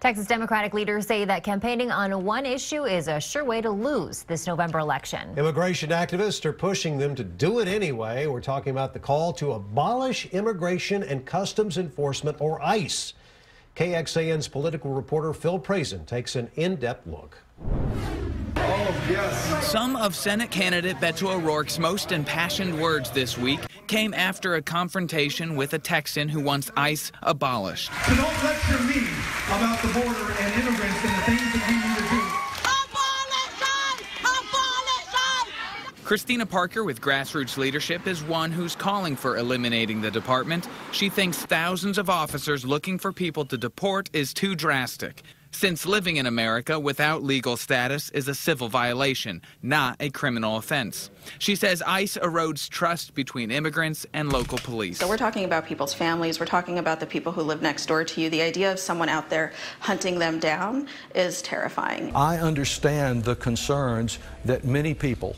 Texas Democratic leaders say that campaigning on one issue is a sure way to lose this November election. Immigration activists are pushing them to do it anyway. We're talking about the call to abolish Immigration and Customs Enforcement, or ICE. KXAN's political reporter Phil Prazen takes an in-depth look. Some of Senate candidate Beto O'Rourke's most impassioned words this week came after a confrontation with a Texan who wants ICE abolished. So don't lecture me about the border and immigrants and the things that we need to do. Christina Parker with Grassroots Leadership is one who's calling for eliminating the department. She thinks thousands of officers looking for people to deport is too drastic, since living in America without legal status is a civil violation, not a criminal offense. She says ICE erodes trust between immigrants and local police. So we're talking about people's families. We're talking about the people who live next door to you. The idea of someone out there hunting them down is terrifying. I understand the concerns that many people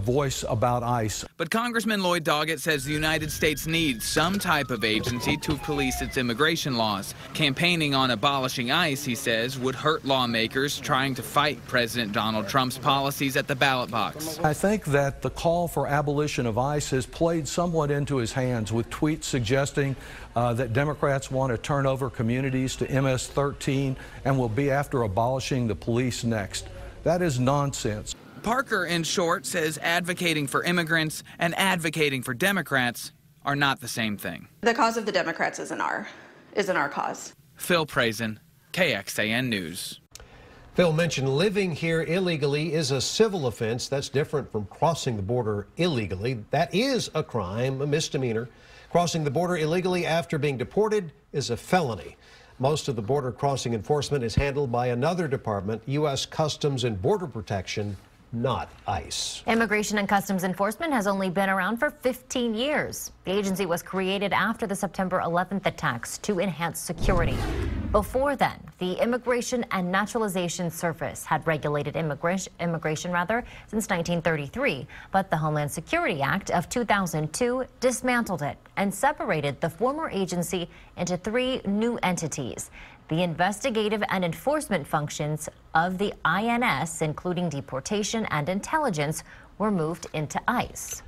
voice about ICE. But Congressman Lloyd Doggett says the United States needs some type of agency to police its immigration laws. Campaigning on abolishing ICE, he says, would hurt lawmakers trying to fight President Donald Trump's policies at the ballot box. I think that the call for abolition of ICE has played somewhat into his hands, with tweets suggesting that Democrats want to turn over communities to MS-13 and will be after abolishing the police next. That is nonsense. Parker, in short, says advocating for immigrants and advocating for Democrats are not the same thing. The cause of the Democrats isn't our cause. Phil Prazen, KXAN News. Phil mentioned living here illegally is a civil offense. That's different from crossing the border illegally. That is a crime, a misdemeanor. Crossing the border illegally after being deported is a felony. Most of the border crossing enforcement is handled by another department, U.S. Customs and Border Protection, not ICE. Immigration and Customs Enforcement has only been around for 15 years. The agency was created after the September 11th attacks to enhance security. Before then, the Immigration and Naturalization Service had regulated immigration since 1933, but the Homeland Security Act of 2002 dismantled it and separated the former agency into 3 new entities. The investigative and enforcement functions of the INS, including deportation and intelligence, were moved into ICE.